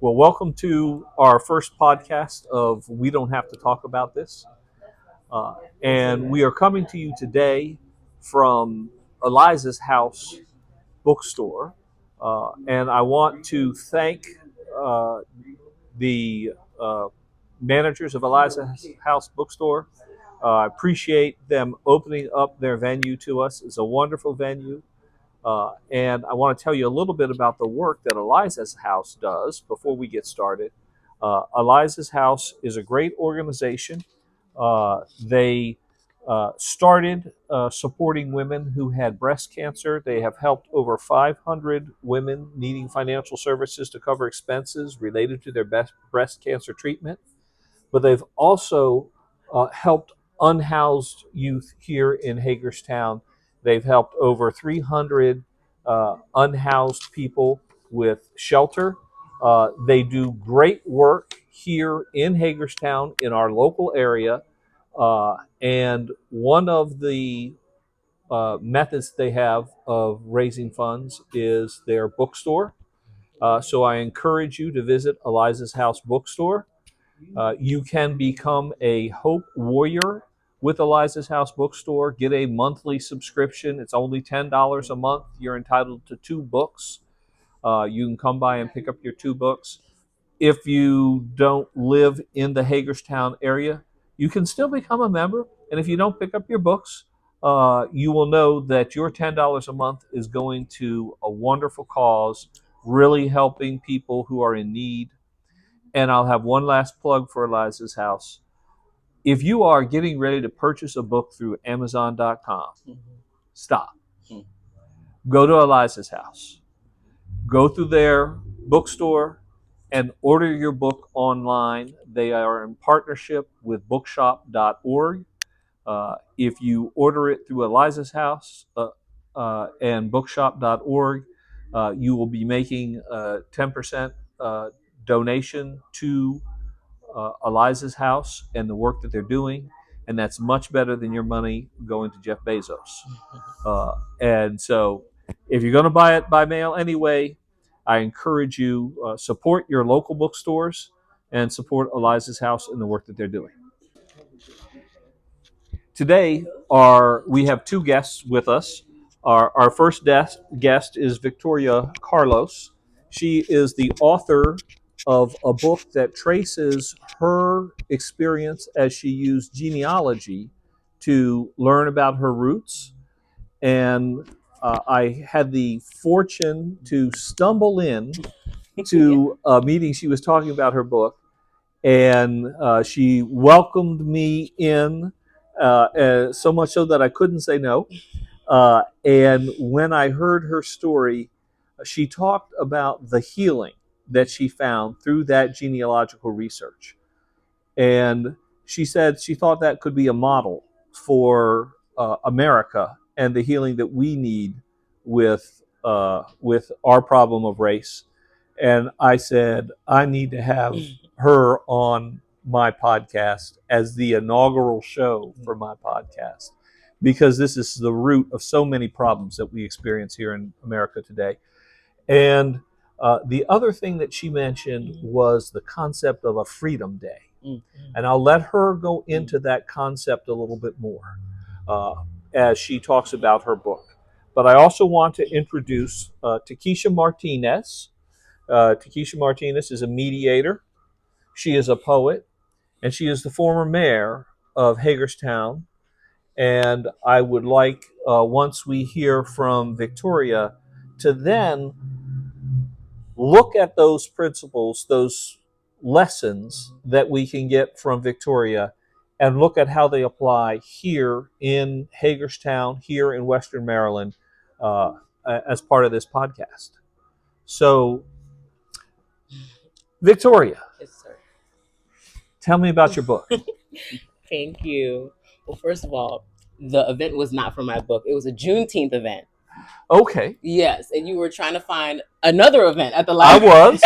Well, welcome to our first podcast of We Don't Have to Talk About This. Uh, and we are coming to you today from Eliza's House bookstore. And I want to thank uh, the managers of Eliza's House bookstore. I appreciate them opening up their venue to us. It's a wonderful venue. And I want to tell you a little bit about the work that Eliza's House does before we get started. Eliza's House is a great organization. They started supporting women who had breast cancer. They have helped over 500 women needing financial services to cover expenses related to their breast cancer treatment. But they've also helped unhoused youth here in Hagerstown. They've helped over 300 unhoused people with shelter. They do great work here in Hagerstown in our local area. And one of the methods they have of raising funds is their bookstore. So I encourage you to visit Eliza's House bookstore. You can become a Hope Warrior with Eliza's House bookstore. Get a monthly subscription. It's only $10 a month. You're entitled to 2 books. You can come by and pick up your 2 books. If you don't live in the Hagerstown area, you can still become a member. And if you don't pick up your books, you will know that your $10 a month is going to a wonderful cause, really helping people who are in need. And I'll have one last plug for Eliza's House. If you are getting ready to purchase a book through Amazon.com, stop. Go to Eliza's House. Go through their bookstore and order your book online. They are in partnership with bookshop.org. If you order it through Eliza's House and bookshop.org, you will be making a 10% donation to Eliza's House and the work that they're doing, and that's much better than your money going to Jeff Bezos. And so, if you're going to buy it by mail anyway, I encourage you support your local bookstores and support Eliza's House and the work that they're doing. Today, we have 2 guests with us. Our first guest is Victoria Carlos. She is the author of a book that traces her experience as she used genealogy to learn about her roots. And I had the fortune to stumble in to a meeting. She was talking about her book, and she welcomed me in so much so that I couldn't say no. And when I heard her story, she talked about the healing that she found through that genealogical research. And she said she thought that could be a model for America and the healing that we need with our problem of race. And I said, I need to have her on my podcast as the inaugural show for my podcast, because this is the root of so many problems that we experience here in America today. And the other thing that she mentioned was the concept of a Freedom Day. And I'll let her go into that concept a little bit more as she talks about her book. But I also want to introduce Tekesha Martinez. Tekesha Martinez is a mediator. She is a poet, and she is the former mayor of Hagerstown. And I would like, once we hear from Victoria, to then look at those principles, those lessons that we can get from Victoria, and look at how they apply here in Hagerstown, here in Western Maryland, uh, as part of this podcast. So, Victoria, Yes, sir. tell me about your book. Thank you. Well, first of all, the event was not for my book. It was a Juneteenth event. Okay, Yes, and you were trying to find another event at the I library.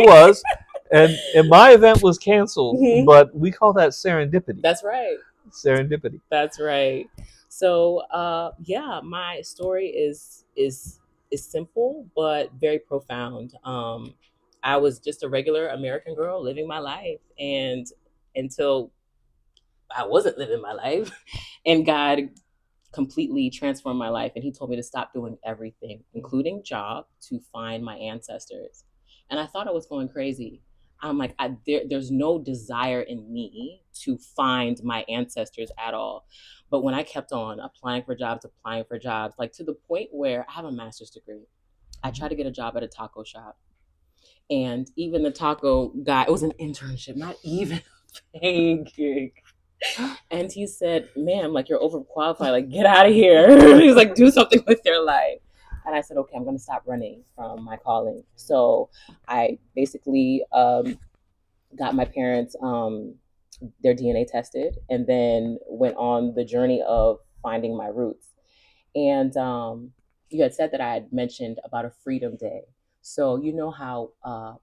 was, and my event was canceled, Mhm. but we call that serendipity. That's right. Serendipity. That's right. So, yeah, my story is simple but very profound. I was just a regular American girl living my life, and until I wasn't living my life, and God completely transformed my life, and He told me to stop doing everything, including job, to find my ancestors. And I thought I was going crazy. I'm like, there's no desire in me to find my ancestors at all. But when I kept on applying for jobs, like to the point where I have a master's degree, I tried to get a job at a taco shop. And even the taco guy, it was an internship, not even a paying gig. And he said, ma'am, like, you're overqualified, like, get out of here. He's like, do something with your life. And I said, okay, I'm going to stop running from my calling. So I basically got my parents their DNA tested, and then went on the journey of finding my roots. And you had said that I had mentioned about a Freedom Day. So you know how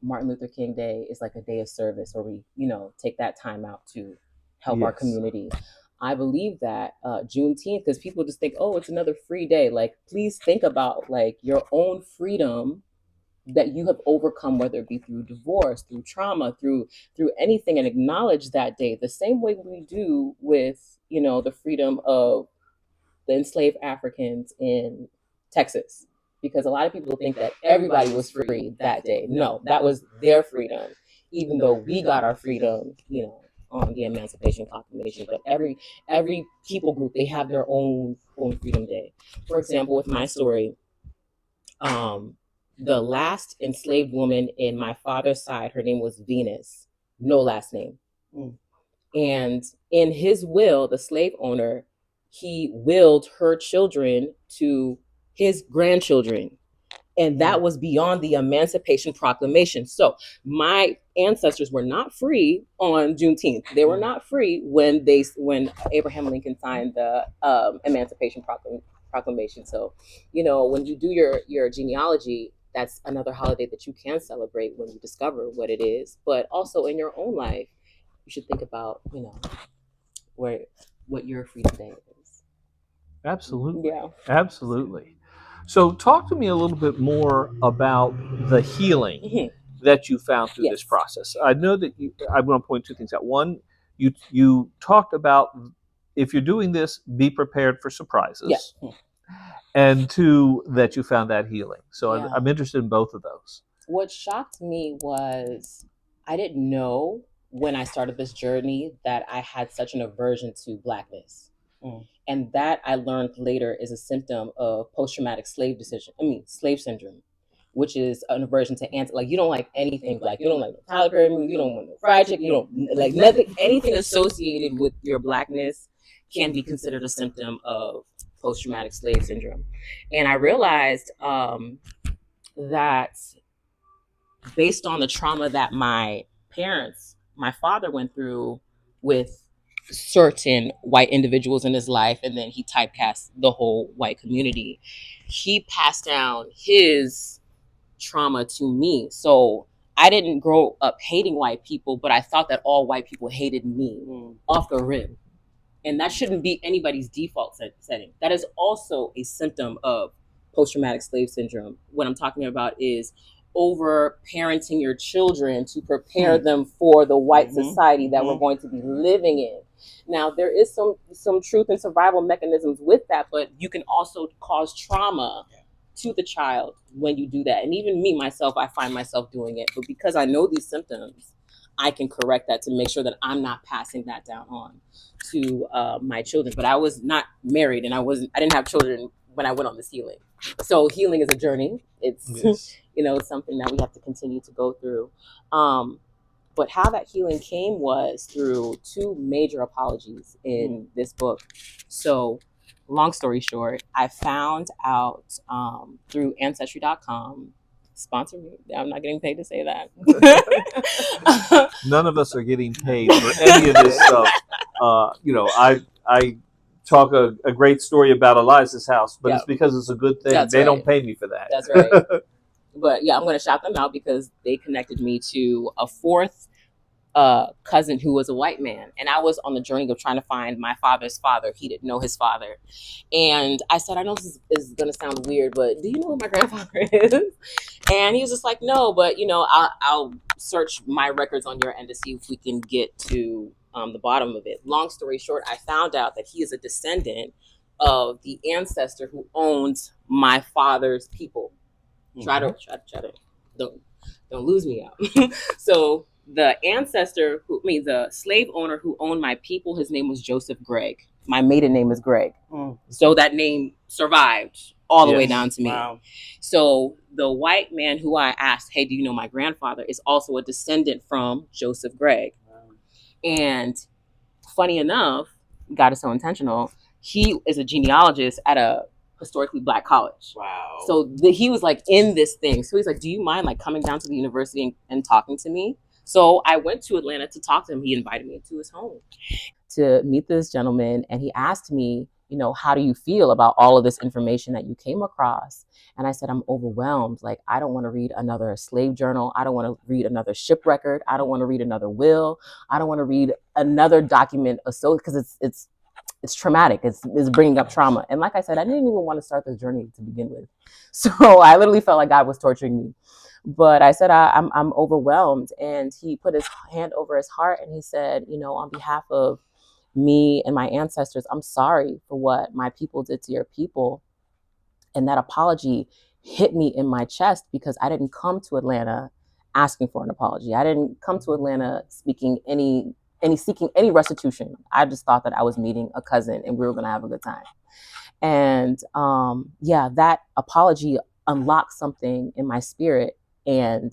Martin Luther King Day is like a day of service, where we, take that time out to help our community. I believe that Juneteenth, because people just think, oh, it's another free day. Like, please think about like your own freedom that you have overcome, whether it be through divorce, through trauma, through anything, and acknowledge that day the same way we do with, the freedom of the enslaved Africans in Texas. Because a lot of people think that everybody was free that day. No, that was their freedom, even though we got our freedom, on the Emancipation Proclamation. But every people group, they have their own Freedom Day. For example, with my story, the last enslaved woman in my father's side, her name was Venus, no last name. And in his will, the slave owner, he willed her children to his grandchildren. And that was beyond the Emancipation Proclamation. So my ancestors were not free on Juneteenth. They were not free when Abraham Lincoln signed the Emancipation Proclamation. So, when you do your genealogy, that's another holiday that you can celebrate when you discover what it is. But also in your own life, you should think about, what your Freedom Day is. Absolutely. Yeah. Absolutely. So, talk to me a little bit more about the healing that you found through this process. I know that I'm going to point two things out. One, you talked about, if you're doing this, be prepared for surprises. Yeah. And two, that you found that healing. So I'm interested in both of those. What shocked me was I didn't know when I started this journey that I had such an aversion to Blackness. And that I learned later is a symptom of post-traumatic slave syndrome, which is an aversion to like, you don't like anything Black. You don't like the Tyler Perry movie. You don't want no fried chicken. You don't like nothing. Anything associated with your Blackness can be considered a symptom of post-traumatic slave syndrome. And I realized that based on the trauma that my father went through with certain white individuals in his life, and then he typecast the whole white community, he passed down his trauma to me. So I didn't grow up hating white people, but I thought that all white people hated me off the rip. And that shouldn't be anybody's default setting. That is also a symptom of post-traumatic slave syndrome. What I'm talking about is over parenting your children to prepare them for the white society that we're going to be living in. Now, there is some truth and survival mechanisms with that, but you can also cause trauma to the child when you do that. And even me, myself, I find myself doing it. But because I know these symptoms, I can correct that to make sure that I'm not passing that down on to my children. But I was not married, and I didn't have children when I went on this healing. So healing is a journey. It's it's something that we have to continue to go through. But how that healing came was through two major apologies in this book. So long story short, I found out through Ancestry.com. Sponsor me. I'm not getting paid to say that. None of us are getting paid for any of this stuff. I talk a great story about Eliza's house, but it's because it's a good thing. They don't pay me for that. That's right. But yeah, I'm going to shout them out because they connected me to a fourth a cousin who was a white man, and I was on the journey of trying to find my father's father. He didn't know his father, and I said, I know this is going to sound weird, but do you know who my grandfather is? And he was just like, no, but I'll search my records on your end to see if we can get to the bottom of it. Long story short, I found out that he is a descendant of the ancestor who owns my father's people. Try to don't lose me out. So the ancestor the slave owner who owned my people, his name was Joseph Gregg. My maiden name is Gregg. So that name survived all the way down to me. Wow. So the white man who I asked, hey, do you know my grandfather, is also a descendant from Joseph Gregg. Wow. And funny enough, God is so intentional, he is a genealogist at a historically Black college. Wow. So he was like in this thing. So he's like, do you mind like coming down to the university and talking to me? So I went to Atlanta to talk to him. He invited me into his home to meet this gentleman. And he asked me, how do you feel about all of this information that you came across? And I said, I'm overwhelmed. Like, I don't want to read another slave journal. I don't want to read another ship record. I don't want to read another will. I don't want to read another document because it's traumatic. It's bringing up trauma. And like I said, I didn't even want to start this journey to begin with. So I literally felt like God was torturing me. But I said, I'm overwhelmed. And he put his hand over his heart and he said, on behalf of me and my ancestors, I'm sorry for what my people did to your people. And that apology hit me in my chest because I didn't come to Atlanta asking for an apology. I didn't come to Atlanta seeking any restitution. I just thought that I was meeting a cousin and we were going to have a good time. And that apology unlocked something in my spirit. And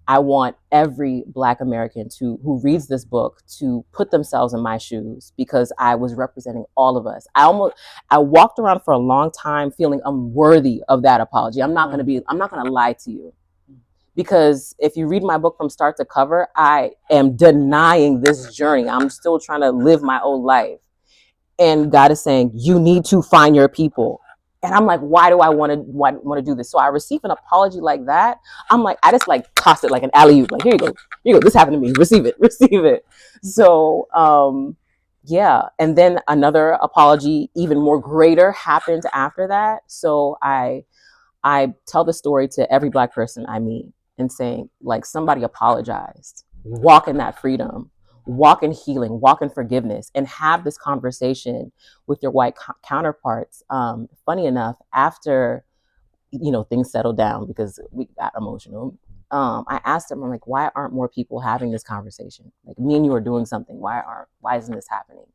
I want every Black American who reads this book to put themselves in my shoes because I was representing all of us. I walked around for a long time feeling unworthy of that apology. I'm not going to lie to you. Because if you read my book from start to cover, I am denying this journey. I'm still trying to live my old life. And God is saying, you need to find your people. And I'm like, why do I want to do this? So I receive an apology like that. I'm like, I just like toss it like an alley-oop. Like, here you go. This happened to me. Receive it. So, And then another apology, even more greater, happened after that. So I tell the story to every Black person I meet and saying, like, somebody apologized. Walk in that freedom. Walk in healing, walk in forgiveness, and have this conversation with your white counterparts. Funny enough, after things settled down because we got emotional, I asked them, I'm like, why aren't more people having this conversation? Like, me and you are doing something. Why isn't this happening?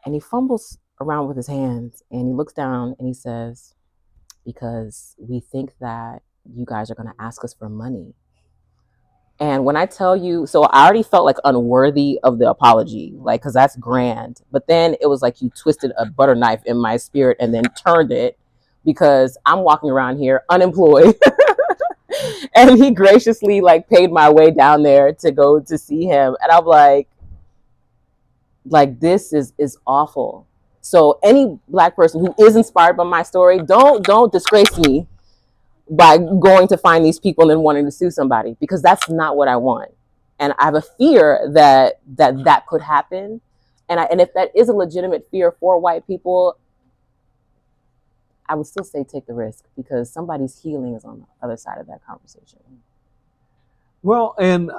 And he fumbles around with his hands and he looks down and he says, because we think that you guys are going to ask us for money. And when I tell you, so I already felt like unworthy of the apology, like, because that's grand. But then it was like you twisted a butter knife in my spirit and then turned it because I'm walking around here unemployed. And he graciously like paid my way down there to go to see him. And I'm like this is awful. So any Black person who is inspired by my story, don't disgrace me by going to find these people and then wanting to sue somebody, because that's not what I want. And I have a fear that could happen. And if that is a legitimate fear for white people, I would still say take the risk because somebody's healing is on the other side of that conversation. Well, and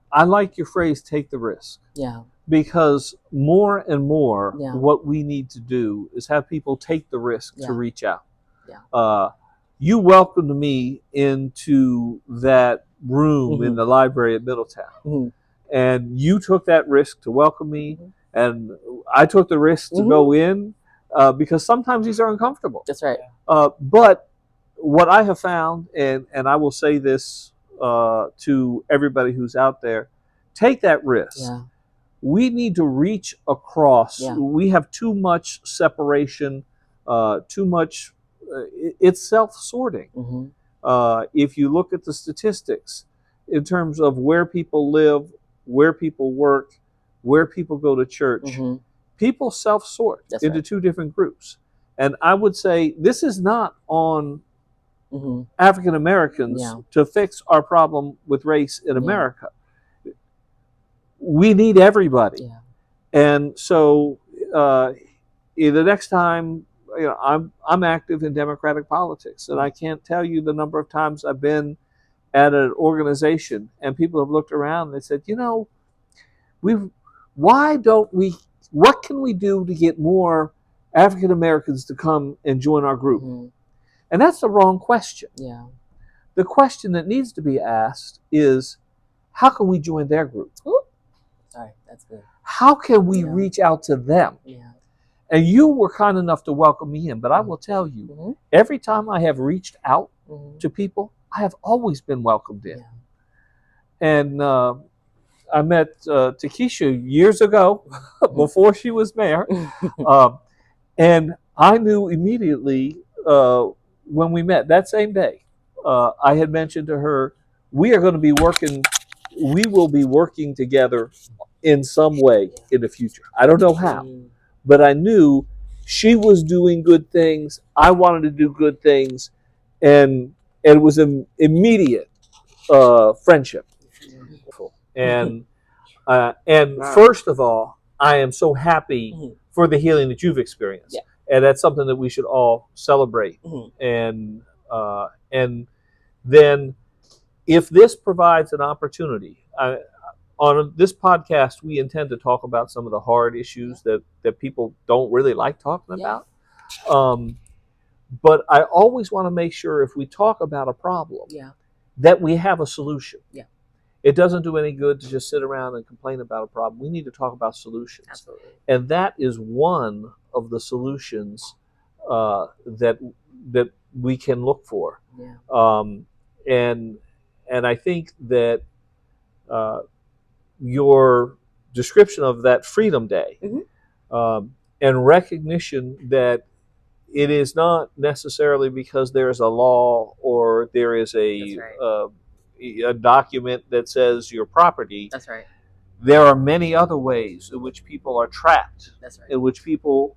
I like your phrase, take the risk. Yeah. Because more and more, what we need to do is have people take the risk to reach out. Yeah. You welcomed me into that room in the library at Middletown. And you took that risk to welcome me. And I took the risk to go in because sometimes these are uncomfortable. That's right. But what I have found, and I will say this to everybody who's out there, take that risk. Yeah. We need to reach across. Yeah. We have too much separation, too much. It's self-sorting. If you look at the statistics in terms of where people live, where people work, where people go to church, people self-sort into two different groups. And I would say this is not on African Americans to fix our problem with race in America. we need everybody. Yeah. And so the next time, I'm active in democratic politics, and I can't tell you the number of times I've been at an organization and people have looked around and they said, we why don't we, what can we do to get more African Americans to come and join our group? Mm-hmm. And that's the wrong question. Yeah. The question that needs to be asked is, how can we join their group? Ooh. Sorry, that's good. How can we reach out to them? Yeah. And you were kind enough to welcome me in, but I will tell you, every time I have reached out to people, I have always been welcomed in. Yeah. And I met Tekesha years ago, before she was mayor, and I knew immediately when we met that same day. I had mentioned to her, we will be working together in some way in the future. I don't know how, but I knew she was doing good things. I wanted to do good things, and it was an immediate friendship. And first of all, I am so happy for the healing that you've experienced, and that's something that we should all celebrate. And then, if this provides an opportunity, on this podcast, we intend to talk about some of the hard issues that people don't really like talking about. But I always want to make sure if we talk about a problem, that we have a solution. It doesn't do any good to just sit around and complain about a problem. We need to talk about solutions. Absolutely. And that is one of the solutions that we can look for. And I think that your description of that Freedom Day, and recognition that it is not necessarily because there is a law or there is a document that says your property. That's right. There are many other ways in which people are trapped. That's right. In which people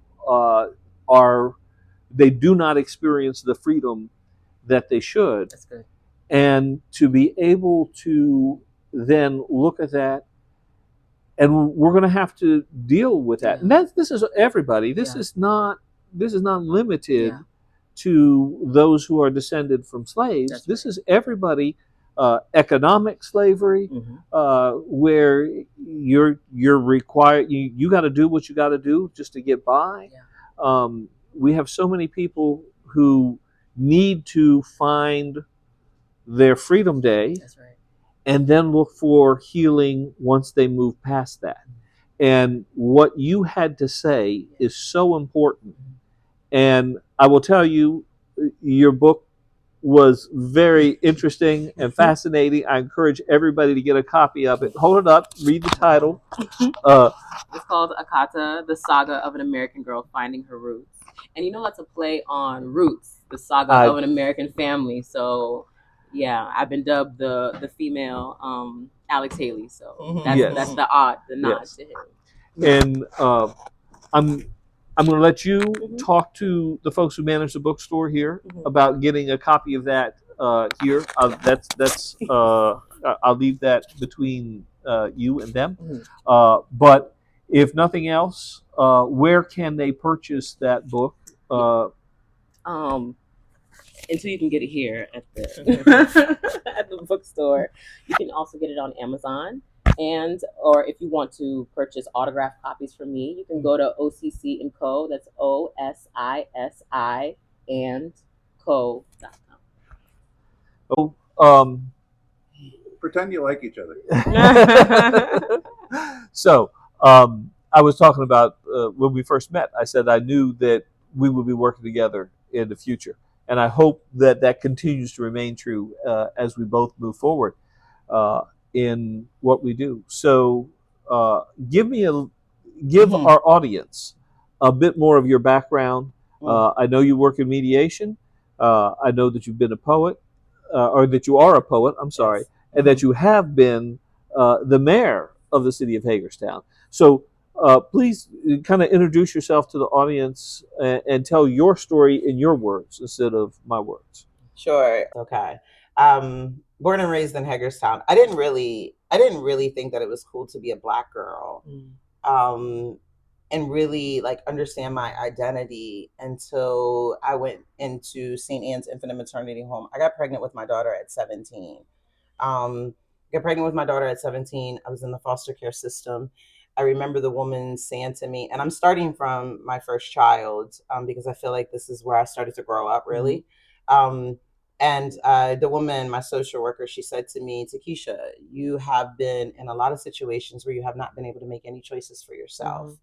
they do not experience the freedom that they should. That's good. And to be able to then look at that, and we're going to have to deal with that. And this is everybody. This is not limited to those who are descended from slaves. This is everybody. Economic slavery, where you're required, you got to do what you got to do just to get by. We have so many people who need to find their Freedom Day, and then look for healing once they move past that. And what you had to say is so important. And I will tell you, your book was very interesting and fascinating. I encourage everybody to get a copy of it. Hold it up, read the title. It's called AKATA, the Saga of an American Girl Finding Her Roots. And that's a play on Roots, the Saga of an American Family. So, I've been dubbed the female Alex Haley. So that's the nod to him. And I'm going to let you talk to the folks who manage the bookstore here about getting a copy of that here. I'll leave that between you and them. But if nothing else, where can they purchase that book? Until you can get it here at the at the bookstore. You can also get it on Amazon. Or if you want to purchase autographed copies from me, you can go to OCC and Co. That's OSISI and Co.com. Oh, pretend you like each other. So, I was talking about when we first met. I said I knew that we would be working together in the future, and I hope that continues to remain true as we both move forward in what we do. So, give our audience a bit more of your background. I know you work in mediation. I know that you've been a poet, or that you are a poet. I'm sorry, and that you have been the mayor of the city of Hagerstown. So, please kind of introduce yourself to the audience and tell your story in your words instead of my words. Sure. Okay. Born and raised in Hagerstown. I didn't really think that it was cool to be a Black girl. Um, and really like understand my identity until I went into St. Anne's Infant Maternity Home. I got pregnant with my daughter at 17. Um, got pregnant with my daughter at 17. I was in the foster care system. I remember the woman saying to me, and I'm starting from my first child because I feel like this is where I started to grow up really. And the woman, my social worker, she said to me, Tekesha, you have been in a lot of situations where you have not been able to make any choices for yourself.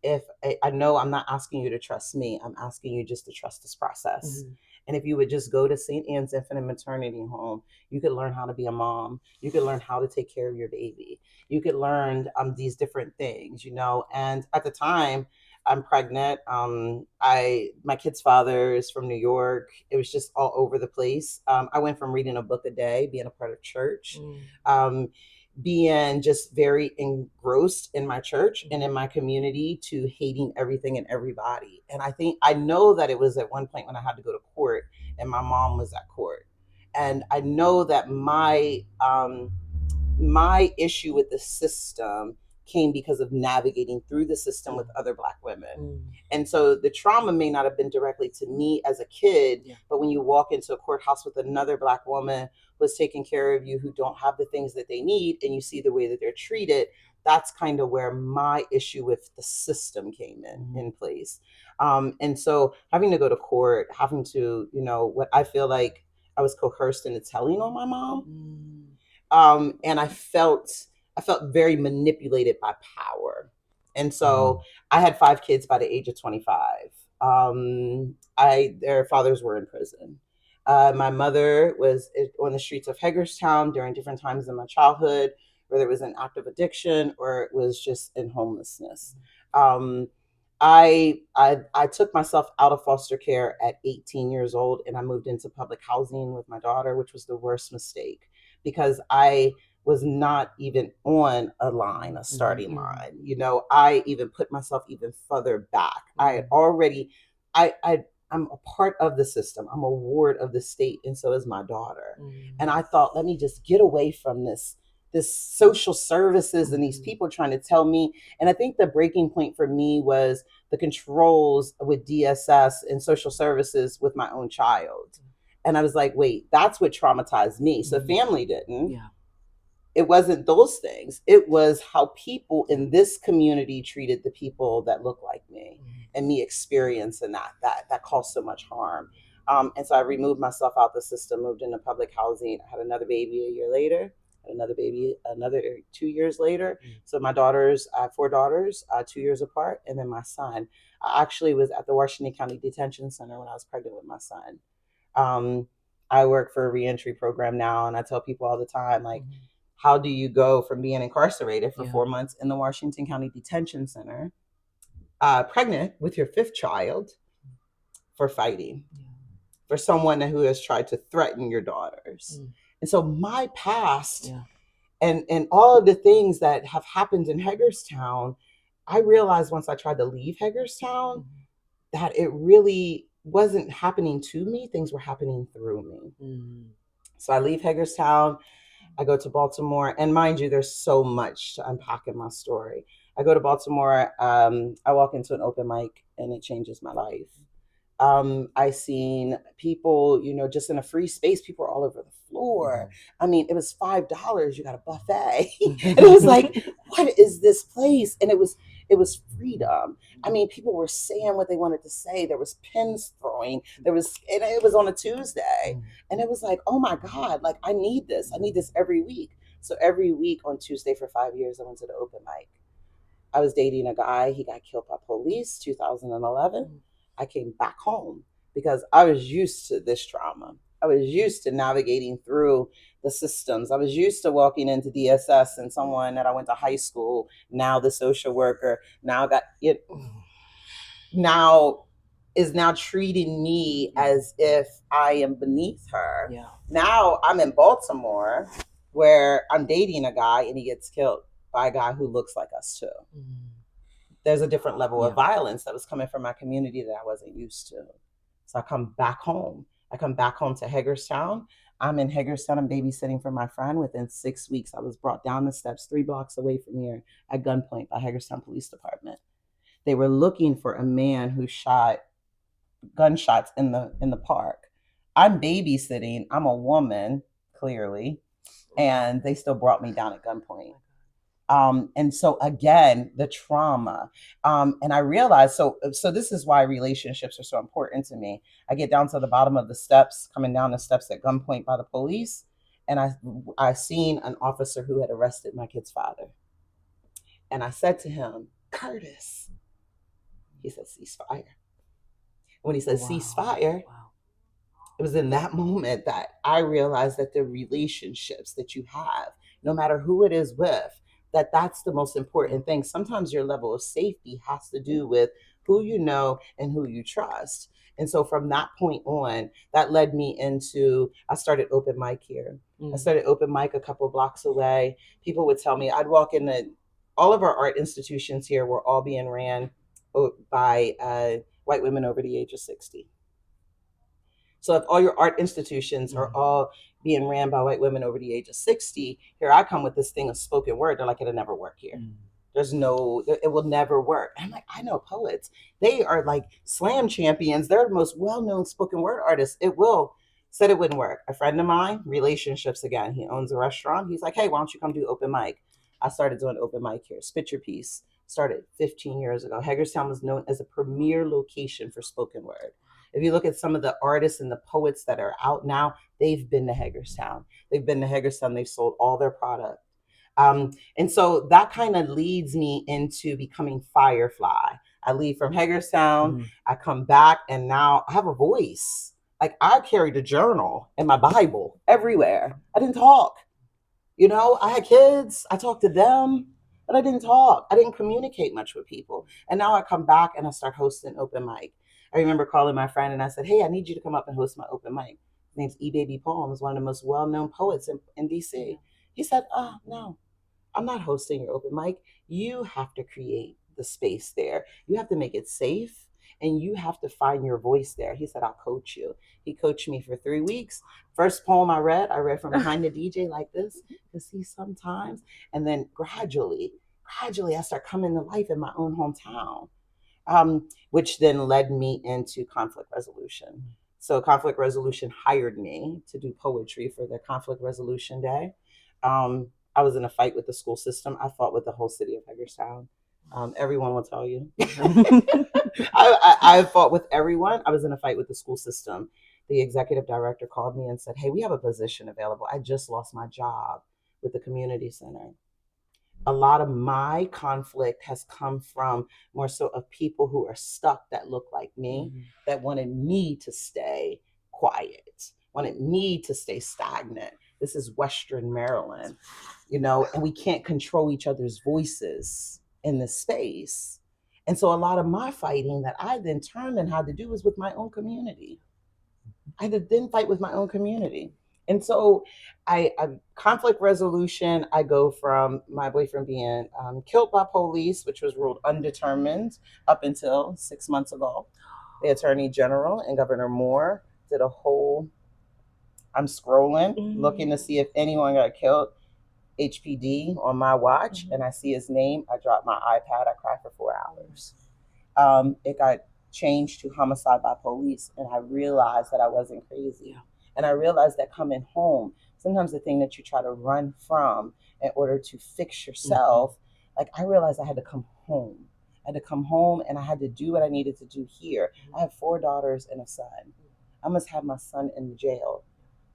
If I know I'm not asking you to trust me, I'm asking you just to trust this process. And if you would just go to St. Anne's Infant Maternity Home, you could learn how to be a mom. You could learn how to take care of your baby. You could learn these different things, you know. And at the time, I'm pregnant. My kid's father is from New York. It was just all over the place. I went from reading a book a day, being a part of church, being just very engrossed in my church and in my community, to hating everything and everybody. And I know that it was at one point when I had to go to court, and my mom was at court. And I know that my issue with the system came because of navigating through the system with other Black women. And so the trauma may not have been directly to me as a kid, but when you walk into a courthouse with another Black woman who's taking care of you, who don't have the things that they need, and you see the way that they're treated, that's kind of where my issue with the system came in place. And so having to go to court, having to, what I feel like I was coerced into telling on my mom. And I felt very manipulated by power. And so I had 5 kids by the age of 25. Their fathers were in prison. My mother was on the streets of Hagerstown during different times in my childhood, whether it was an active addiction or it was just in homelessness. I took myself out of foster care at 18 years old, and I moved into public housing with my daughter, which was the worst mistake because I was not even on a starting line. I even put myself even further back. I had already, I'm a part of the system. I'm a ward of the state, and so is my daughter. And I thought, let me just get away from this social services and these people trying to tell me. And I think the breaking point for me was the controls with DSS and social services with my own child. And I was like, wait, that's what traumatized me. So family didn't. It wasn't those things. It was how people in this community treated the people that look like me, and me experiencing that caused so much harm. And so I removed myself out the system, moved into public housing. I had another baby a year later, another baby another 2 years later. So I have 4 daughters, 2 years apart, and then my son. I actually was at the Washington County Detention Center when I was pregnant with my son. I work for a reentry program now, and I tell people all the time, like, how do you go from being incarcerated for 4 months in the Washington County Detention Center, pregnant with your 5th child, for fighting, for someone who has tried to threaten your daughters? And so my past and all of the things that have happened in Hagerstown, I realized once I tried to leave Hagerstown that it really wasn't happening to me. Things were happening through me. So I leave Hagerstown. I go to Baltimore, and mind you, there's so much to unpack in my story. I go to Baltimore. I walk into an open mic, and it changes my life. I seen people, just in a free space. People were all over the floor. I mean, it was $5. You got a buffet, and it was like, what is this place? And it was freedom. I mean, people were saying what they wanted to say. There was pins throwing. And it was on a Tuesday, and it was like, oh my God, like I need this. I need this every week. So every week on Tuesday for 5 years, I went to the open mic. I was dating a guy. He got killed by police, 2011. I came back home because I was used to this trauma. I was used to navigating through the systems. I was used to walking into DSS, and someone that I went to high school, now the social worker, now is now treating me as if I am beneath her. Now I'm in Baltimore where I'm dating a guy and he gets killed by a guy who looks like us too. There's a different level of violence that was coming from my community that I wasn't used to. So I come back home. I come back home to Hagerstown. I'm in Hagerstown. I'm babysitting for my friend. Within 6 weeks, I was brought down the steps 3 blocks away from here at gunpoint by Hagerstown Police Department. They were looking for a man who shot gunshots in the park. I'm babysitting. I'm a woman, clearly, and they still brought me down at gunpoint. And so again, the trauma. And I realized, so this is why relationships are so important to me. I get down to the bottom of the steps, coming down the steps at gunpoint by the police, and I seen an officer who had arrested my kid's father. And I said to him, Curtis, he said, ceasefire. When he said ceasefire, it was in that moment that I realized that the relationships that you have, no matter who it is with, that's the most important thing. Sometimes your level of safety has to do with who you know and who you trust. And so from that point on, that led me into, I started open mic here. I started open mic a couple blocks away. People would tell me, I'd walk in all of our art institutions here were all being ran by white women over the age of 60. So if all your art institutions are all being ran by white women over the age of 60, here I come with this thing of spoken word. They're like, it'll never work here. It will never work. I'm like, I know poets. They are like slam champions. They're the most well-known spoken word artists. Said it wouldn't work. A friend of mine, relationships again. He owns a restaurant. He's like, hey, why don't you come do open mic? I started doing open mic here. Spit Your Piece started 15 years ago. Hagerstown was known as a premier location for spoken word. If you look at some of the artists and the poets that are out now, they've been to Hagerstown. They've sold all their product. And so that kind of leads me into becoming Firefly. I leave from Hagerstown, I come back, and now I have a voice. Like I carried a journal and my Bible everywhere. I didn't talk. I had kids, I talked to them, but I didn't talk. I didn't communicate much with people. And now I come back and I start hosting open mic. I remember calling my friend and I said, hey, I need you to come up and host my open mic. His name's E-Baby Poems, one of the most well-known poets in DC. He said, oh, no, I'm not hosting your open mic. You have to create the space there. You have to make it safe and you have to find your voice there. He said, I'll coach you. He coached me for 3 weeks. First poem I read from behind the DJ like this, to see sometimes. And then gradually, I start coming to life in my own hometown. Which then led me into conflict resolution. So conflict resolution hired me to do poetry for their conflict resolution day. I was in a fight with the school system. I fought with the whole city of Hagerstown. Everyone will tell you. I fought with everyone. I was in a fight with the school system. The executive director called me and said, hey, we have a position available. I just lost my job with the community center. A lot of my conflict has come from more so of people who are stuck that look like me, that wanted me to stay quiet, wanted me to stay stagnant. This is Western Maryland, and we can't control each other's voices in this space. And so a lot of my fighting that I then turned and had to do was with my own community. I had to then fight with my own community. And so I conflict resolution, I go from my boyfriend being killed by police, which was ruled undetermined up until 6 months ago. The Attorney General and Governor Moore did a whole, I'm scrolling, looking to see if anyone got killed, HPD on my watch, and I see his name. I drop my iPad, I cry for 4 hours. It got changed to homicide by police, and I realized that I wasn't crazy. And I realized that coming home, sometimes the thing that you try to run from in order to fix yourself, like I realized I had to come home. I had to come home and I had to do what I needed to do here. I have 4 daughters and a son. I must have my son in jail.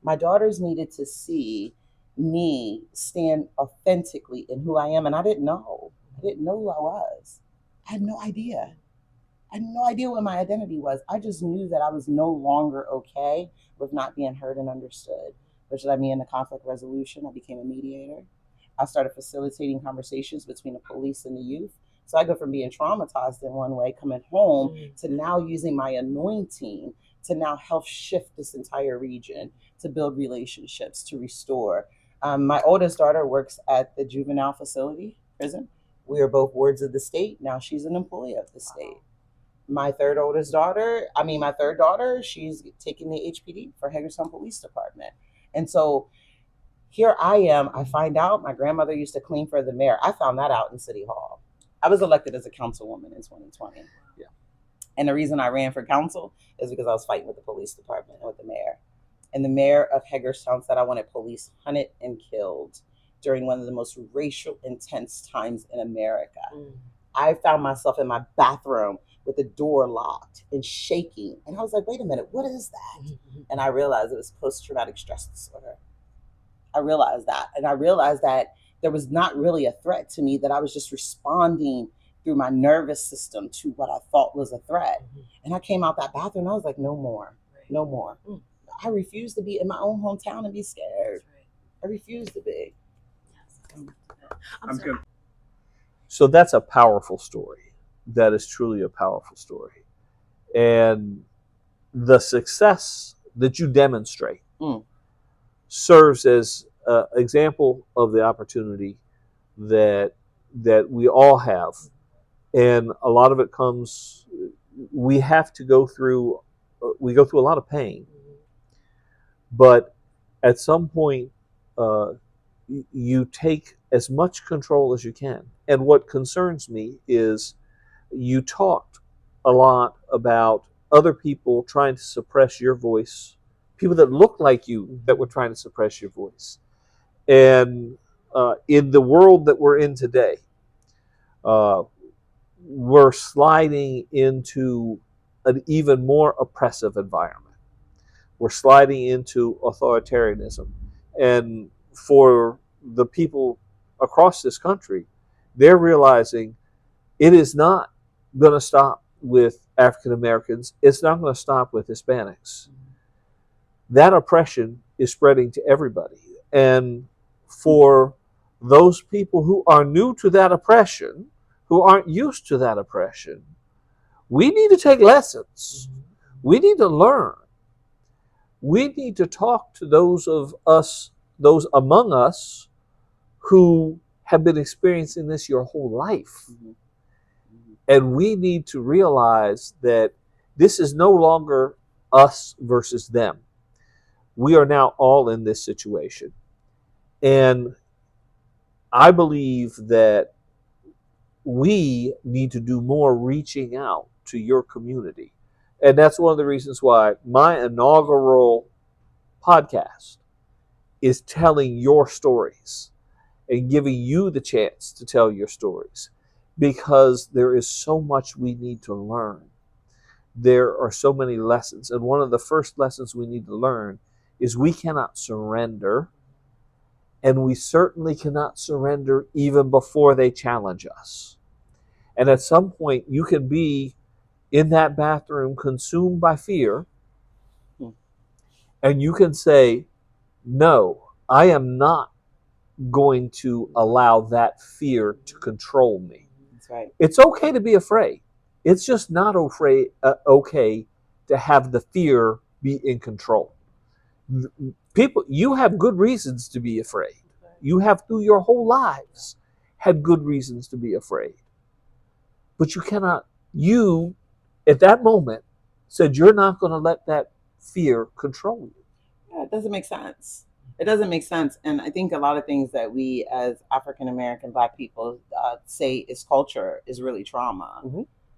My daughters needed to see me stand authentically in who I am. And I didn't know. I didn't know who I was. I had no idea. I had no idea what my identity was. I just knew that I was no longer okay with not being heard and understood, which led me into conflict resolution. I became a mediator. I started facilitating conversations between the police and the youth. So I go from being traumatized in one way, coming home, to now using my anointing to now help shift this entire region, to build relationships, to restore. My oldest daughter works at the juvenile facility, prison. We are both wards of the state. Now she's an employee of the state. My third daughter, she's taking the HPD for Hagerstown Police Department. And so here I am. I find out my grandmother used to clean for the mayor. I found that out in City Hall. I was elected as a councilwoman in 2020. Yeah. And the reason I ran for council is because I was fighting with the police department and with the mayor. And the mayor of Hagerstown said I wanted police hunted and killed during one of the most racial intense times in America. I found myself in my bathroom with the door locked and shaking. And I was like, wait a minute, what is that? And I realized it was post-traumatic stress disorder. I realized that. And I realized that there was not really a threat to me, that I was just responding through my nervous system to what I thought was a threat. And I came out that bathroom and I was like, no more, no more. I refuse to be in my own hometown and be scared. I refuse to be. I'm good. So that's a powerful story. That is truly a powerful story. And the success that you demonstrate serves as an example of the opportunity that we all have. And a lot of it comes, we have to go through, we go through a lot of pain. But at some point, you take as much control as you can. And what concerns me is you talked a lot about other people trying to suppress your voice, people that look like you that were trying to suppress your voice. And in the world that we're in today, we're sliding into an even more oppressive environment. We're sliding into authoritarianism. And for the people across this country, they're realizing it is not going to stop with African Americans. It's not going to stop with Hispanics. That oppression is spreading to everybody. And for those people who are new to that oppression, who aren't used to that oppression, we need to take lessons. We need to learn. We need to talk to those of us, those among us who have been experiencing this your whole life. And we need to realize that this is no longer us versus them. We are now all in this situation. And I believe that we need to do more reaching out to your community. And that's one of the reasons why my inaugural podcast is telling your stories and giving you the chance to tell your stories, because there is so much we need to learn. There are so many lessons. And one of the first lessons we need to learn is we cannot surrender. And we certainly cannot surrender even before they challenge us. And at some point, you can be in that bathroom consumed by fear, and you can say, no, I am not going to allow that fear to control me. That's right. It's okay to be afraid. It's just not okay to have the fear be in control. People, you have good reasons to be afraid. You have through your whole lives had good reasons to be afraid. But you cannot, you at that moment said you're not going to let that fear control you. Yeah, it doesn't make sense. It doesn't make sense. And I think a lot of things that we as African American Black people say is culture is really trauma,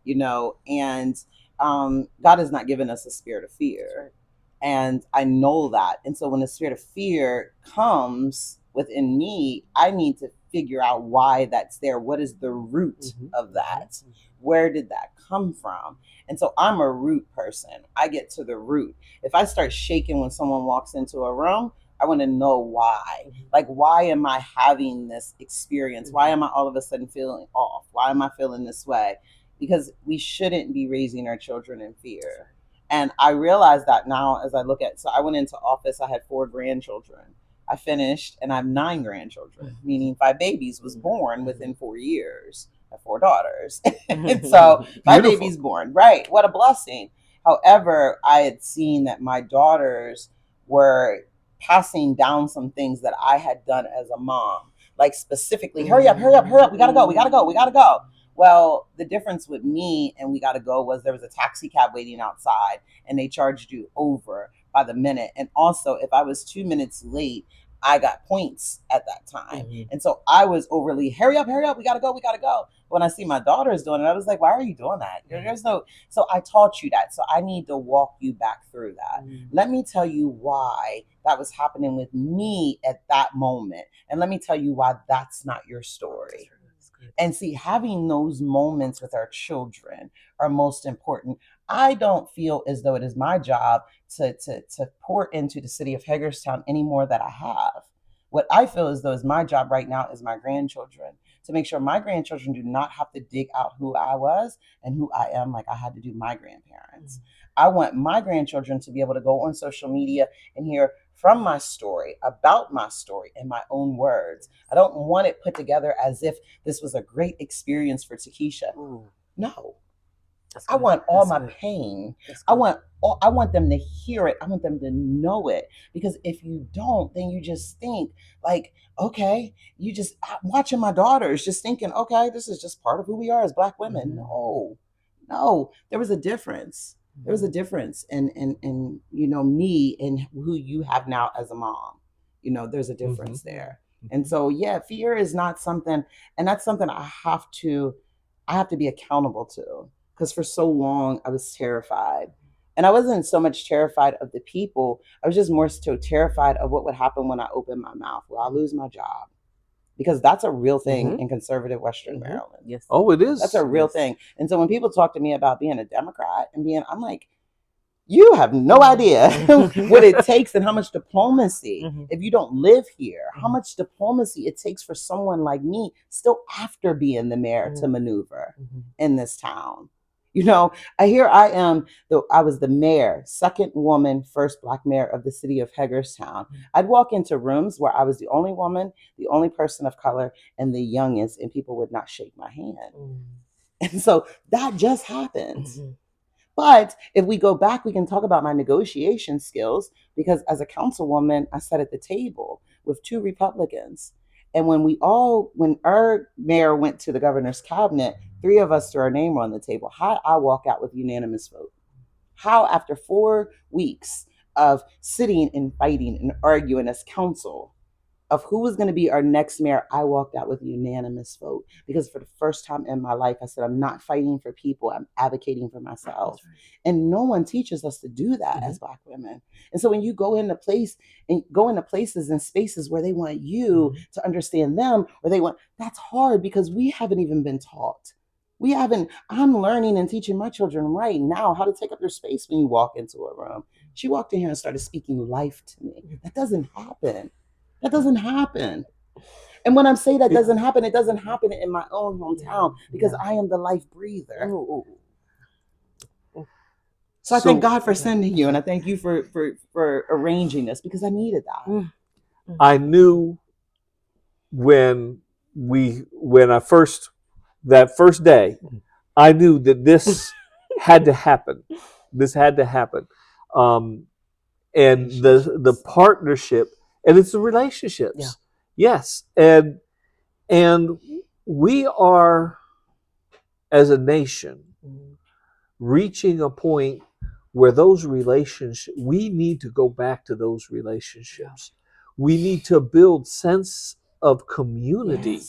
you know, and God has not given us a spirit of fear. And I know that. And so when the spirit of fear comes within me, I need to figure out why that's there. What is the root of that? Where did that come from? And so I'm a root person. I get to the root. If I start shaking when someone walks into a room, I want to know why. Like, why am I having this experience? Why am I all of a sudden feeling off? Why am I feeling this way? Because we shouldn't be raising our children in fear. And I realize that now as I look at, so I went into office, I had 4 grandchildren. I finished and I have 9 grandchildren, meaning 5 babies was born within 4 years. I have 4 daughters. And so 5 babies born, right? What a blessing. However, I had seen that my daughters were passing down some things that I had done as a mom, like specifically, hurry up, we gotta go. Well, the difference with me and we gotta go was there was a taxi cab waiting outside and they charged you over by the minute. And also, if I was 2 minutes late, I got points at that time. Mhm. And so I was overly, hurry up, we gotta go, we gotta go. When I see my daughters doing it, I was like, why are you doing that? There's no, so I taught you that. So I need to walk you back through that. Let me tell you why that was happening with me at that moment. And let me tell you why that's not your story. And see, having those moments with our children are most important. I don't feel as though it is my job to pour into the city of Hagerstown any more that I have. What I feel as though is my job right now is my grandchildren, to make sure my grandchildren do not have to dig out who I was and who I am like I had to do my grandparents. I want my grandchildren to be able to go on social media and hear from my story, about my story in my own words. I don't want it put together as if this was a great experience for Tekesha. No. I want all my pain. I want them to hear it. I want them to know it. Because if you don't, then you just think like, okay, I'm watching my daughters just thinking, okay, this is just part of who we are as Black women. No, there was a difference. There was a difference in me and who you have now as a mom. There's a difference there. And so, yeah, fear is not something, and that's something I have to be accountable to. Because for so long I was terrified. And I wasn't so much terrified of the people. I was just more so terrified of what would happen when I opened my mouth. Will I lose my job? Because that's a real thing in conservative Western Maryland. Yes. Oh, it is. That's a real thing. And so when people talk to me about being a Democrat I'm like, you have no idea what it takes and how much diplomacy, if you don't live here, how much diplomacy it takes for someone like me, still after being the mayor, to maneuver in this town. Here I am, though I was the mayor, second woman, first Black mayor of the city of Hagerstown. I'd walk into rooms where I was the only woman, the only person of color, and the youngest, and people would not shake my hand. And so that just happened. But if we go back, we can talk about my negotiation skills, because as a councilwoman, I sat at the table with 2 Republicans. And when our mayor went to the governor's cabinet, 3 of us threw our name on the table. How I walk out with unanimous vote? How, after 4 weeks of sitting and fighting and arguing as council of who was going to be our next mayor, I walked out with unanimous vote, because for the first time in my life, I said, I'm not fighting for people, I'm advocating for myself. And no one teaches us to do that as Black women. And so when you go into places and spaces where they want you to understand them, or that's hard, because we haven't even been taught. I'm learning and teaching my children right now how to take up your space when you walk into a room. She walked in here and started speaking life to me. That doesn't happen. That doesn't happen. And when I say that doesn't happen, it doesn't happen in my own hometown, because I am the life breather. So I thank God for sending you, and I thank you for arranging this, because I needed that. I knew that first day, I knew that this had to happen. This had to happen. And the partnership, and it's the relationships. Yes. And we are, as a nation, reaching a point where those relationships, we need to go back to those relationships. We need to build sense of community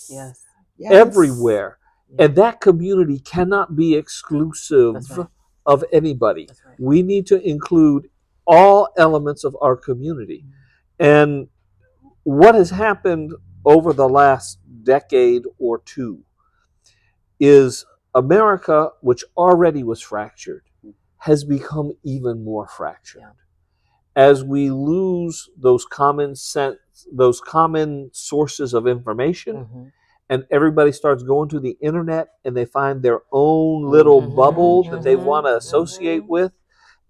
everywhere. And that community cannot be exclusive of anybody. We need to include all elements of our community. And what has happened over the last decade or two is America, which already was fractured, has become even more fractured. As we lose those common sources of information, and everybody starts going to the internet and they find their own little bubble that they want to associate with,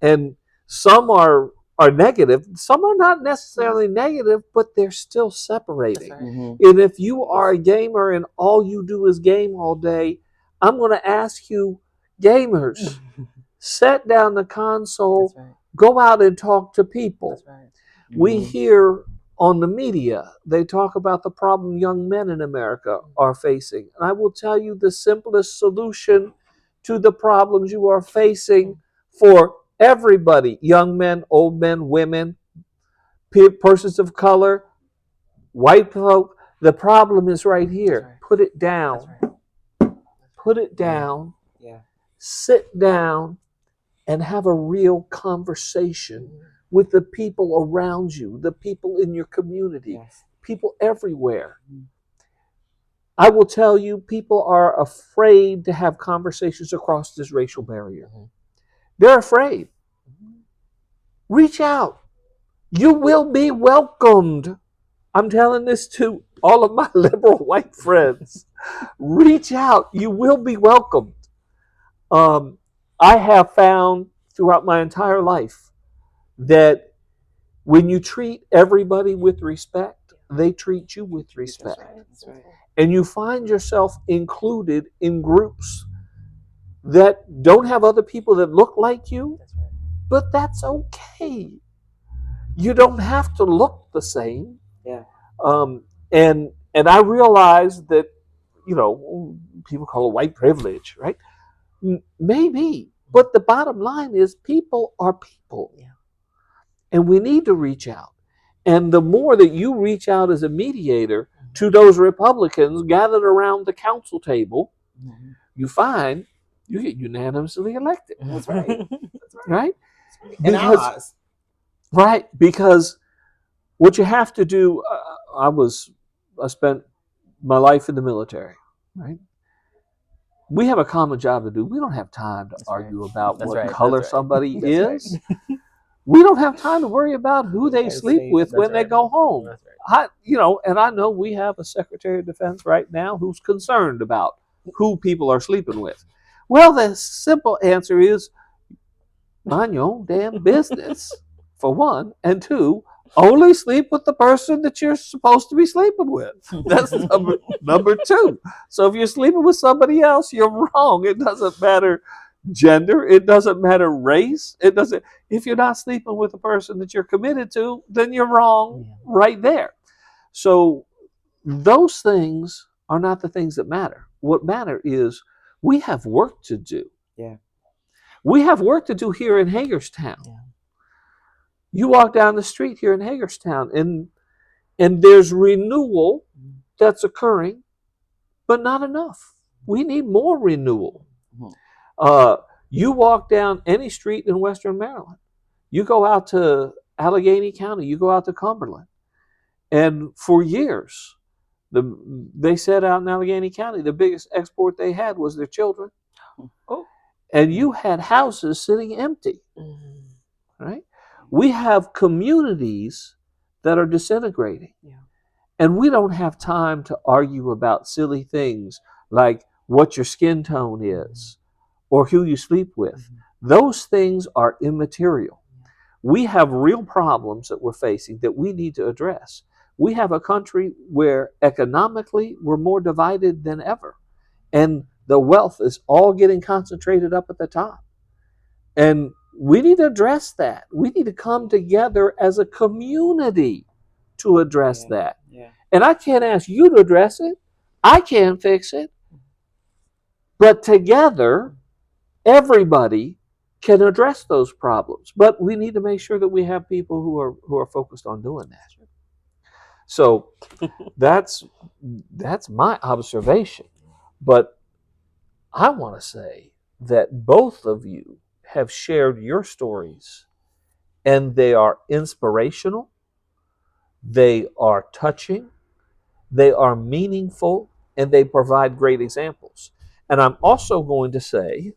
and some are negative, some are not necessarily negative, but they're still separating. And if you are a gamer and all you do is game all day, I'm going to ask you, gamers, set down the console, go out and talk to people. We hear on the media, they talk about the problem young men in America are facing. And I will tell you, the simplest solution to the problems you are facing for Everybody, young men, old men, women, persons of color, white folk. The problem is right here. Right. Put it down. Right. Put it down. Yeah. Sit down and have a real conversation with the people around you, the people in your community, Yes. people everywhere. I will tell you, people are afraid to have conversations across this racial barrier. They're afraid. Reach out. You will be welcomed. I'm telling this to all of my liberal white friends. Reach out. You will be welcomed. I have found throughout my entire life that when you treat everybody with respect, they treat you with respect. That's right. And you find yourself included in groups that don't have other people that look like you, but that's okay. You don't have to look the same. Yeah. And I realize that, people call it white privilege, right? Maybe, but the bottom line is people are people. Yeah. And we need to reach out. And the more that you reach out as a mediator to those Republicans gathered around the council table, you find you get unanimously elected. That's right. Right? And ours. Right, because what you have to do, I spent my life in the military, right? We have a common job to do. We don't have time to argue about what color somebody is. We don't have time to worry about who they sleep with when they go home. And I know we have a Secretary of Defense right now who's concerned about who people are sleeping with. Well, the simple answer is mind your own damn business, for one, and two, only sleep with the person that you're supposed to be sleeping with. That's number two. So if you're sleeping with somebody else, you're wrong. It doesn't matter gender. It doesn't matter race. It doesn't. If you're not sleeping with the person that you're committed to, then you're wrong right there. So those things are not the things that matter. What matter is we have work to do. Yeah. We have work to do here in Hagerstown. Yeah. You walk down the street here in Hagerstown, and there's renewal that's occurring, but not enough. We need more renewal. You walk down any street in Western Maryland. You go out to Allegheny County. You go out to Cumberland. And for years, they said out in Allegheny County, the biggest export they had was their children. And you had houses sitting empty. Right? We have communities that are disintegrating. And we don't have time to argue about silly things like what your skin tone is or who you sleep with. Those things are immaterial. We have real problems that we're facing that we need to address. We have a country where economically we're more divided than ever. And the wealth is all getting concentrated up at the top. And we need to address that. We need to come together as a community to address that. And I can't ask you to address it. I can't fix it. But together, everybody can address those problems. But we need to make sure that we have people who are focused on doing that. So that's my observation. But I want to say that both of you have shared your stories, and they are inspirational, they are touching, they are meaningful, and they provide great examples. And I'm also going to say,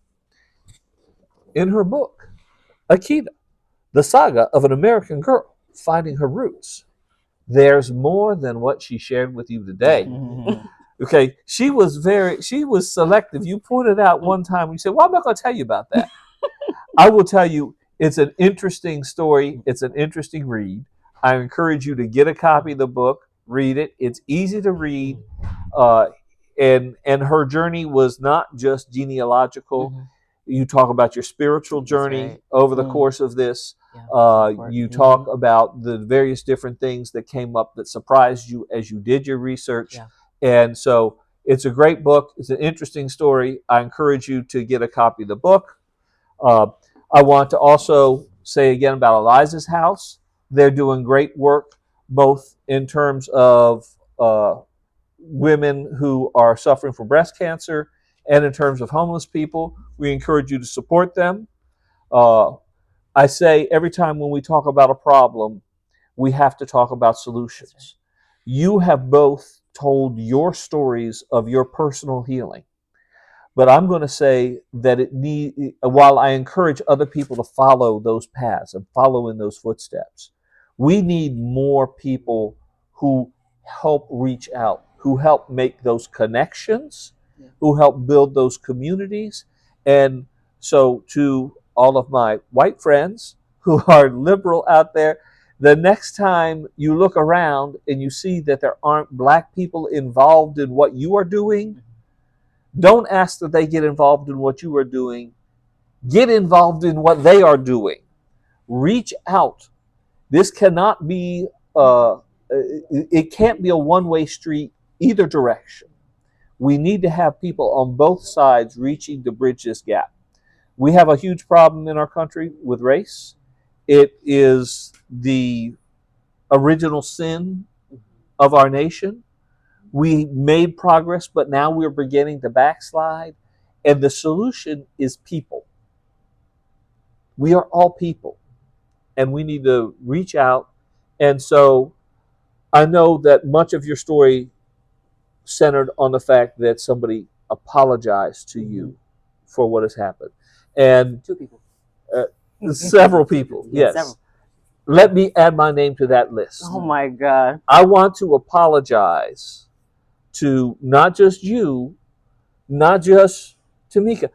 in her book, AKATA, the saga of an American girl finding her roots, there's more than what she shared with you today. Okay, she was selective. You pointed out one time, you said, well, I'm not going to tell you about that. I will tell you, it's an interesting story. It's an interesting read. I encourage you to get a copy of the book, read it. It's easy to read. And her journey was not just genealogical. You talk about your spiritual journey over the course of this. You talk about the various different things that came up that surprised you as you did your research. And so it's a great book. It's an interesting story. I encourage you to get a copy of the book. I want to also say again about Eliza's house. They're doing great work, both in terms of women who are suffering from breast cancer and in terms of homeless people. We encourage you to support them. Uh, I say every time when we talk about a problem, we have to talk about solutions. You have both told your stories of your personal healing. But I'm going to say that while I encourage other people to follow those paths and follow in those footsteps, we need more people who help reach out, who help make those connections, who help build those communities. And so, to all of my white friends who are liberal out there, the next time you look around and you see that there aren't black people involved in what you are doing, don't ask that they get involved in what you are doing. Get involved in what they are doing. Reach out. This cannot be, it can't be a one-way street either direction. We need to have people on both sides reaching to bridge this gap. We have a huge problem in our country with race. It is the original sin of our nation. We made progress, but now we're beginning to backslide. And the solution is people. We are all people, and we need to reach out. And so I know that much of your story centered on the fact that somebody apologized to you for what has happened. And Two people. Several people, yes. Several. Let me add my name to that list. Oh my God. I want to apologize to not just you, not just Tamika,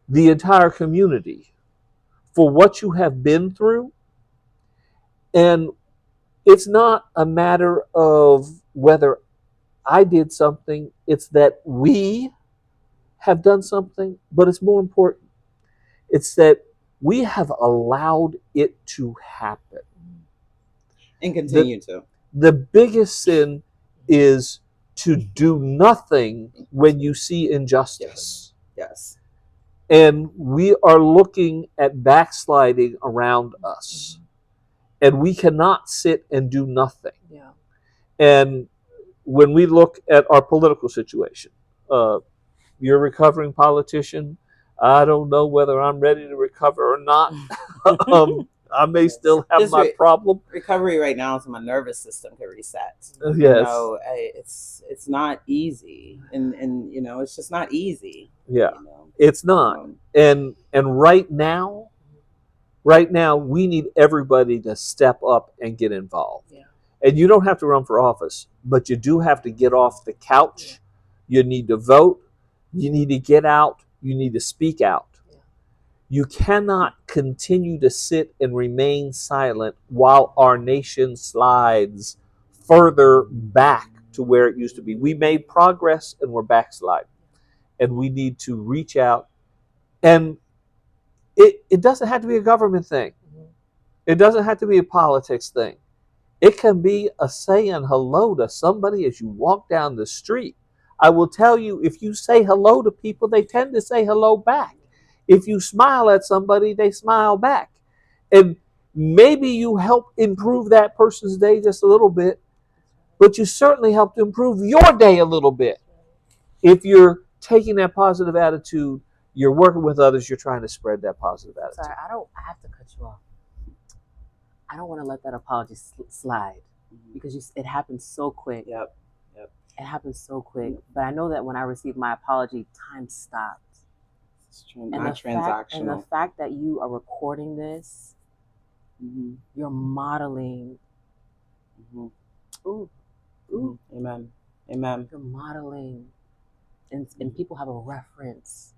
the entire community for what you have been through. And it's not a matter of whether I did something, it's that we have done something, but it's more important. It's that we have allowed it to happen. And continue to. The biggest sin is to do nothing when you see injustice. Yes. And we are looking at backsliding around us. And we cannot sit and do nothing. Yeah. And when we look at our political situation, you're a recovering politician. I don't know whether I'm ready to recover or not. I may still have Just my problem. Recovery right now is my nervous system can reset. Yes. You know, it's not easy, and you know, it's just not easy. Yeah, you know? it's not. And right now, we need everybody to step up and get involved. Yeah. And you don't have to run for office, but you do have to get off the couch. You need to vote. You need to get out. You need to speak out. You cannot continue to sit and remain silent while our nation slides further back to where it used to be. We made progress and we're backsliding. And we need to reach out. And it doesn't have to be a government thing. It doesn't have to be a politics thing. It can be a saying hello to somebody as you walk down the street. I will tell you, if you say hello to people, they tend to say hello back. If you smile at somebody, they smile back. And maybe you help improve that person's day just a little bit, but you certainly help to improve your day a little bit. If you're taking that positive attitude, you're working with others, you're trying to spread that positive attitude. Sorry, I have to cut you off. I don't want to let that apology slide because it happened so quick. Yep. It happened so quick. But I know that when I received my apology, time stopped. It's not transactional. And the fact that you are recording this, you're modeling. Ooh. Amen. You're modeling. And people have a reference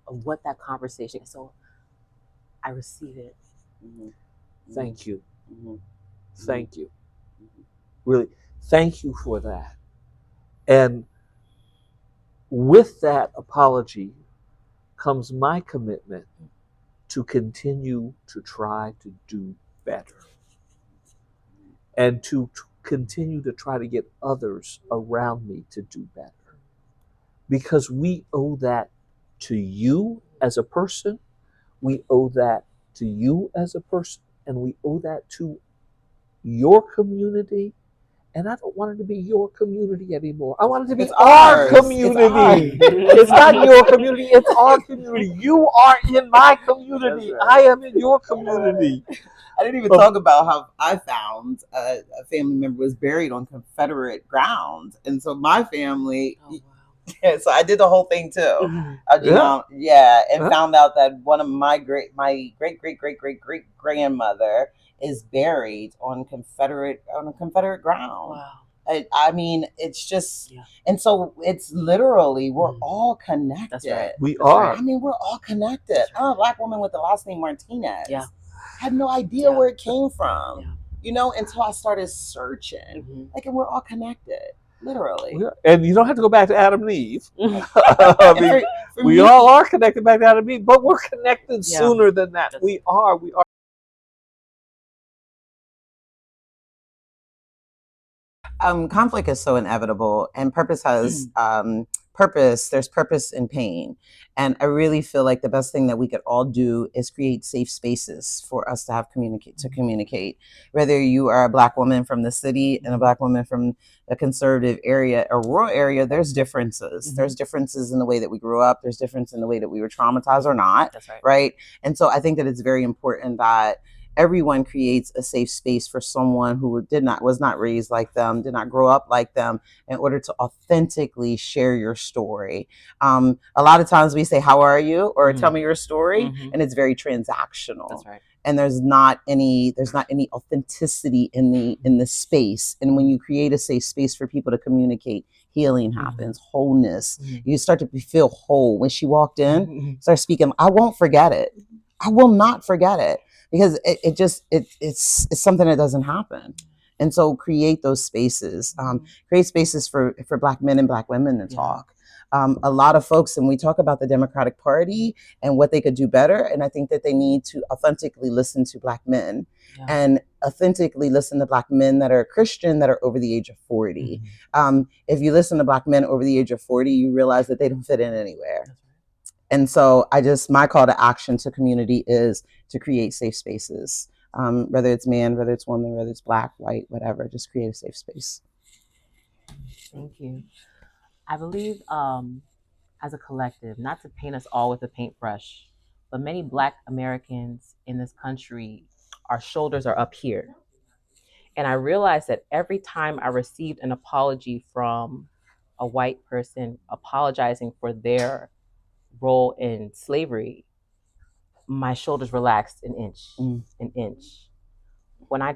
of what that conversation is. So I receive it. Thank you. Thank you. Really, thank you for that. And with that apology comes my commitment to continue to try to do better and to continue to try to get others around me to do better. Because we owe that to you as a person. We owe that to you as a person, and we owe that to your community. And I don't want it to be your community anymore. I want it to be It's our ours. community. It's It's not your community, it's our community. You are in my community. That's right. I am in your community. I didn't even talk about how I found a family member was buried on Confederate ground, and so my family. Oh, wow. Yeah, so I did the whole thing too. Mhm. And Yeah. found out that one of my great great grandmother is buried on a Confederate ground. Wow. I mean, it's just, Yeah. and so it's literally we're Mm. all connected. That's right. We That's are. right. I mean, we're all connected. That's right. I'm a Black woman with the last name Martinez. Yeah. Had no idea Yeah. where it came from, Yeah. you know, until I started searching. Mhm. Like, and we're all connected, literally. And you don't have to go back to Adam and Eve. Mhm. I And mean, for we me- all are connected back to Adam and Eve, but we're connected Yeah. sooner than that. That's- We are. We are. Conflict is so inevitable, and purpose has purpose. There's purpose in pain, and I really feel like the best thing that we could all do is create safe spaces for us to have communicate. Whether you are a Black woman from the city and a Black woman from a conservative area or rural area, there's differences. Mhm. There's differences in the way that we grew up. There's difference in the way that we were traumatized or not. That's right. Right, and so I think that it's very important that everyone creates a safe space for someone who was not raised like them, did not grow up like them, in order to authentically share your story. A lot of times we say, "How are you?" or Mhm. "Tell me your story," Mhm. and it's very transactional. That's right. And there's not any authenticity in the space. And when you create a safe space for people to communicate, healing happens, wholeness. Mhm. You start to feel whole. When she walked in, Mhm. start speaking, I won't forget it. I will not forget it, because it's something that doesn't happen. And so create those spaces, create spaces for Black men and Black women to Yeah. talk. A lot of folks, and we talk about the Democratic Party and what they could do better, and I think that they need to authentically listen to Black men, Yeah. and authentically listen to Black men that are Christian, that are over the age of 40. If you listen to Black men over the age of 40, you realize that they don't fit in anywhere. That's right. And so my call to action to community is to create safe spaces, whether it's man, whether it's woman, whether it's Black, white, whatever, just create a safe space. Thank you. I believe as a collective, not to paint us all with a paintbrush, but many Black Americans in this country, our shoulders are up here. And I realized that every time I received an apology from a white person apologizing for their role in slavery, my shoulders relaxed an inch, an inch. When I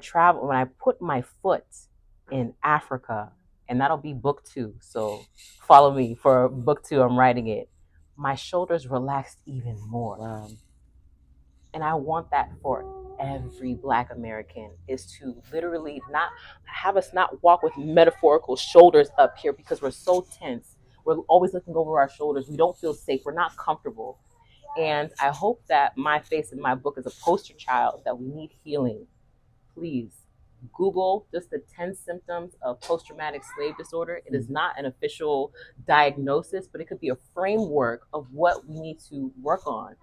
put my foot in Africa, and that'll be book 2, so follow me for book 2, I'm writing it, my shoulders relaxed even more. Wow. And I want that for every Black American, is to literally not have us not walk with metaphorical shoulders up here, because we're so tense. We're always looking over our shoulders. We don't feel safe. We're not comfortable. And I hope that my face in my book is a poster child that we need healing. Please Google just the 10 symptoms of post-traumatic slave disorder. It is not an official diagnosis, but it could be a framework of what we need to work on.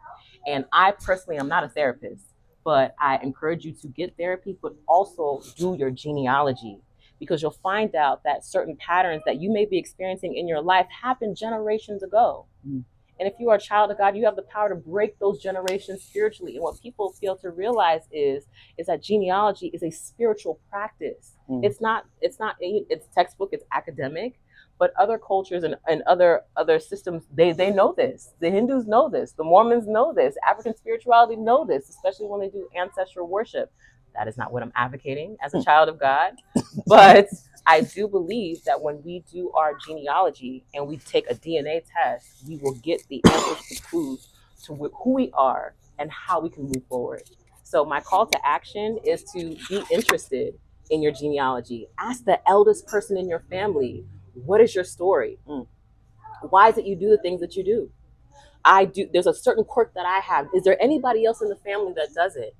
And I personally, I'm not a therapist, but I encourage you to get therapy, but also do your genealogy, because you'll find out that certain patterns that you may be experiencing in your life happened generations ago. And if you are a child of God, you have the power to break those generations spiritually. And what people fail to realize is that genealogy is a spiritual practice. It's textbook, it's academic, but other cultures and other systems, they know this. The Hindus know this. The Mormons know this. African spirituality know this, especially when they do ancestral worship. That is not what I'm advocating as a child of God, but I do believe that when we do our genealogy and we take a DNA test, we will get the answers to prove to who we are and how we can move forward. So my call to action is to be interested in your genealogy. Ask the eldest person in your family, what is your story? Why is it you do the things that you do? There's a certain quirk that I have. Is there anybody else in the family that does it?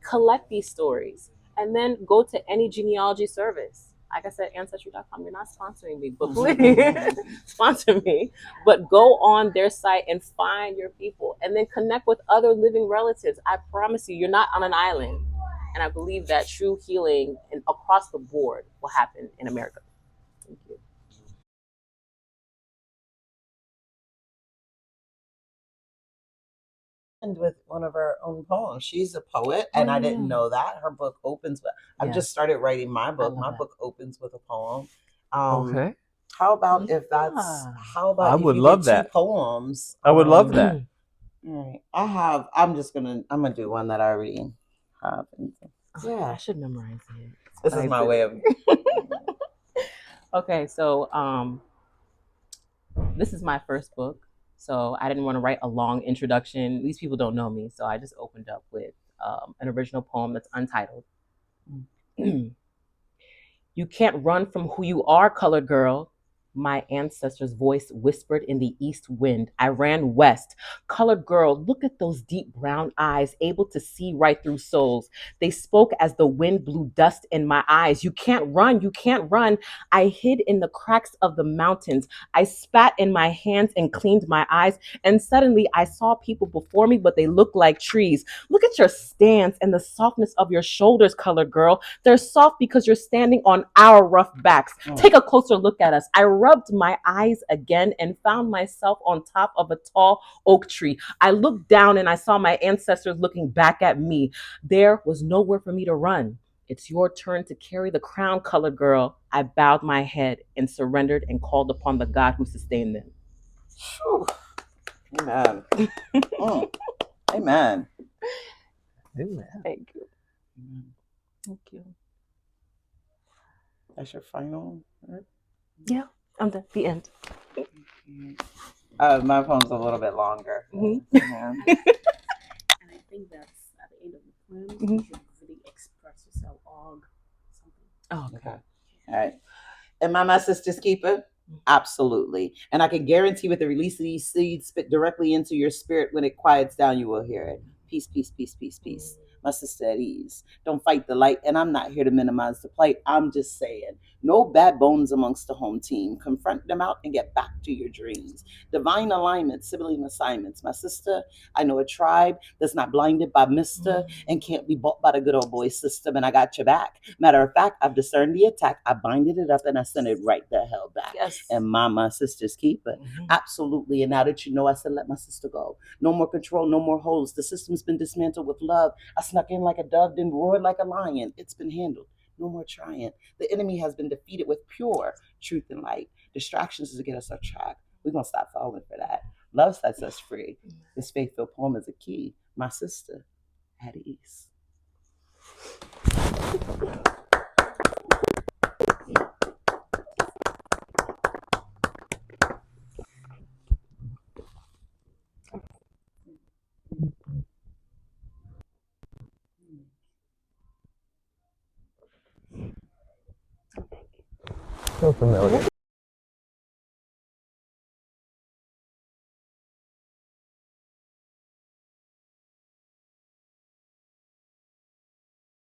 Collect these stories and then go to any genealogy service. like I said, Ancestry.com, you're not sponsoring me, but please sponsor me. But go on their site and find your people and then connect with other living relatives. I promise you, you're not on an island. And I believe that true healing and across the board will happen in America. Thank you. With one of her own poems. She's a poet, and I didn't know that. Her book opens with, I've just started writing my book. My book opens with a poem. Okay. How about if that's, how about I if would you love did that. two poems? I would love that. All right. I'm gonna do one that I already have. Yeah, I should memorize it. This is my way of. Okay, so this is my first book. So I didn't want to write a long introduction. These people don't know me, so I just opened up with an original poem that's untitled. You can't run from who you are, colored girl. My ancestor's voice whispered in the east wind. I ran west. Colored girl, look at those deep brown eyes, able to see right through souls. They spoke as the wind blew dust in my eyes. You can't run, you can't run. I hid in the cracks of the mountains. I spat in my hands and cleaned my eyes. And suddenly I saw people before me, but they looked like trees. Look at your stance and the softness of your shoulders, colored girl. They're soft because you're standing on our rough backs. Take a closer look at us. I rubbed my eyes again and found myself on top of a tall oak tree. I looked down and I saw my ancestors looking back at me. There was nowhere for me to run. It's your turn to carry the crown, colored girl. I bowed my head and surrendered and called upon the God who sustained them. Whew. Amen. Amen. Amen. Thank you. Thank you. That's your final word? Yeah, I'm done. The end. My poem's a little bit longer. Mhm. Yeah. And I think that's at the end of the poem, you should really express yourself or something. Oh, Okay. All right. Am I my sister's keeper? Absolutely. And I can guarantee with the release of these seeds spit directly into your spirit, when it quiets down, you will hear it. Peace, peace, peace, peace, peace. My sister at ease. Don't fight the light. And I'm not here to minimize the plight. I'm just saying, no bad bones amongst the home team. Confront them out and get back to your dreams. Divine alignment, sibling assignments. My sister, I know a tribe that's not blinded by Mr. and can't be bought by the good old boy system. And I got your back. Matter of fact, I've discerned the attack. I binded it up and I sent it right the hell back. Yes. And my sister's keeper. Absolutely. And now that you know, I said, let my sister go. No more control, no more holds. The system's been dismantled with love. I snuck in like a dove, then roared like a lion. It's been handled. No more trying. The enemy has been defeated with pure truth and light. Distractions is to get us off track. We're going to stop falling for that. Love sets us free. This faith-filled poem is a key. My sister at ease. So familiar.